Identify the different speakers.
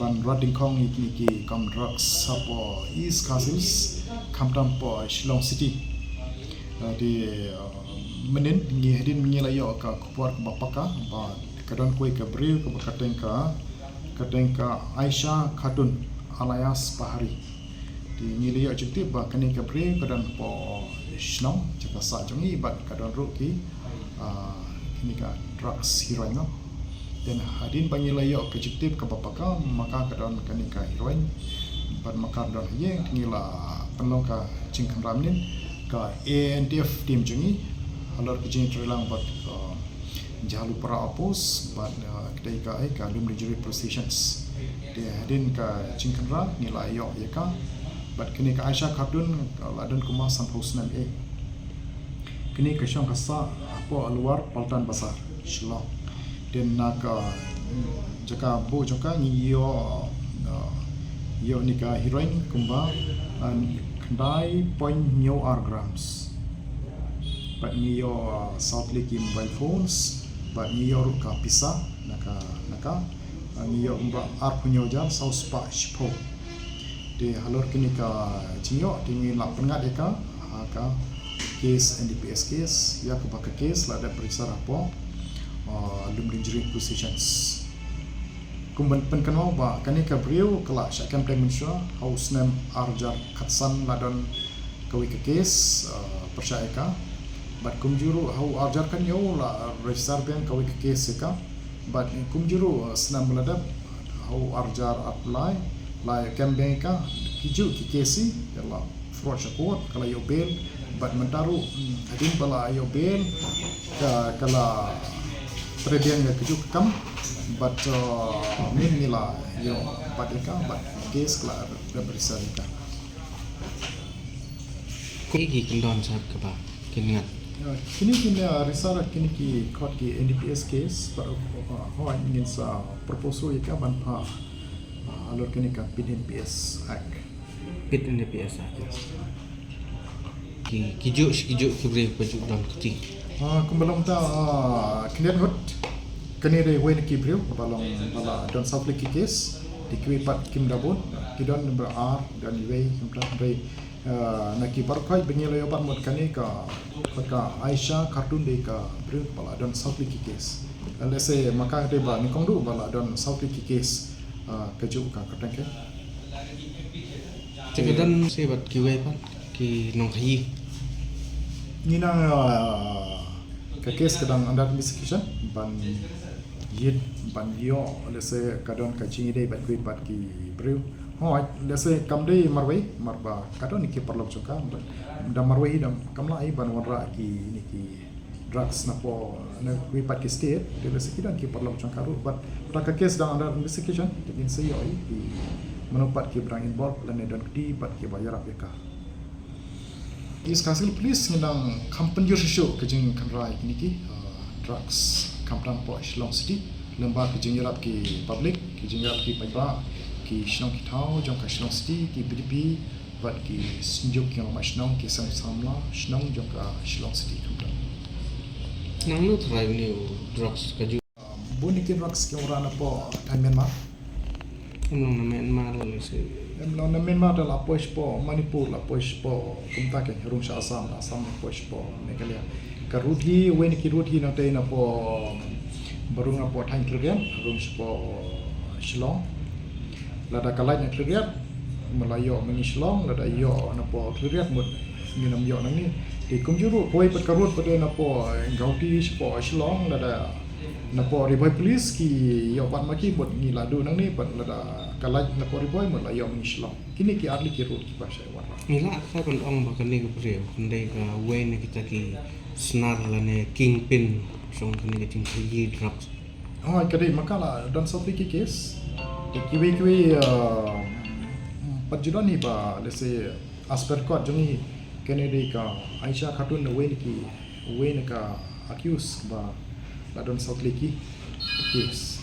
Speaker 1: ban Rading Kong ni kam drugs sapo East Castles Kamtam po Shillong City di menin ngi hedin mengilayo ka kupuar bapaka ba kadon koi ka bril ka katengka Aisyah Khatun alias Pahari di ngiliyo cuti ba kani ka bril kadon po Shnong jaka sa jongi bat kadon ruki ini ka drugs heroin no dan hadin bangilayo ke cuti ka bapaka maka kadon kani ka heroin bat maka kadon ye ngila penong ka cingkam ramnin ka ANDF tim jongi halor kejing terlang bat jalu para opos bat kedai ka lum jury positions dia hadin ka cingkra nilai yo ya ka bat kini ka Aisyah Khatun ladon kuma Sanhusnan A kini ka syong kasa apo luar Paltan Basar Shillong dan naka jaka bo jaka ni yo nika heroin kumba kandai 0.0 grams bat ni yo South Lake mobile phones bat ni yo ka pisa naka ni yo mba ar punyo jam South Spa Shpo de halor kini ka jinyo tingin la pengat eka ka case NDPS case ya ko baka case la da periksa rapo lum injury positions kumban penkenau ba kani ka brio kala syakam premature house name Arjar Khatsan ladon kawi ka case percaya ka bat kumjuru hau Arjar kan yo la register bank kawi ka case ka bat kumjuru senam meladap hau Arjar apply la campaign ka kiju ki case ya fraud syakut kala yo bail bat mentaru hadin bala yo bail kala Predian yang kejuk kam but min nila yo padeka but case klar da berisa ka
Speaker 2: ki kindon sat ka ba kingat
Speaker 1: kini risara kini ki court ki NDPS case par ho ingin sa proposal ka ban pa alor kini ka PNPS act
Speaker 2: NDPS act ki kijuk ki bre pajuk dam kiti
Speaker 1: kumbalong ta kinian hot kani re wen ki brio balong bala don sapli ki case dikwi pat kim dabun kidon number R dan we kumta re naki parkai bengelo yo pat mot kani ka Aisyah Khatun de ka brio bala don sapli ki case lese maka de ba ni kongdu bala don sapli ki case keju ka katangke
Speaker 2: cekedan sebat ki we pat ki nong khayi
Speaker 1: nina ka case kadang under investigation ban yo lese kadon ka chingi dei bat kui pat ki brio ho lese kam dei marwei marba kadon ki perlok choka da marwei dam kamla ai ban warra ki ni ki drugs na po na kui pat ki state de lese kidan ki perlok choka ru but ka case dang under investigation tin se yo ai ki menopat ki brang involved lan don ki pat ki bayar apeka East Castle Police ngendang kampen jurisho kejeng kanrai niki drugs Kamtam po Shillong City lembar kejeng yarap ki public kejeng yarap ki paiba ki Shillong ki tau jong ka Shillong City ki BDP bat ki sinjuk yang ma Shillong ki samla Shillong jong ka Shillong City Kamtam
Speaker 2: nang lu try ni drugs kaju
Speaker 1: buni ki drugs ki orang po Myanmar
Speaker 2: nang Myanmar le se
Speaker 1: Emlon Myanmar la pois po Manipur la pois po kumta ke rung sha Assam la pois po Meghalaya ka ruthi wen ki ruthi na te na po barung na po thang klerian rung po Shillong la da kalai na klerian Melayo mengi Shillong la da yo na po klerian mut ni nam yo nang ni di kumjuru koi pat karut pa na po gauti po Shillong la da na po riboy police ki yo pat maki bot ni ladu nang ni pat la da kalaj na po riboy mo la yo mengi Shillong kini ki arli ki rut ki pa sai warna
Speaker 2: mila ka kon ong ba kani ka bre kandai ka wen kita ki snar la ne kingpin song kani ka ting khayi drugs
Speaker 1: oh kadi makala dan sopli ki case kiwi pajudan ni ba lese asper court jongi kennedy ka Aisyah Khatun wen ka accuse ba la don sopli ki case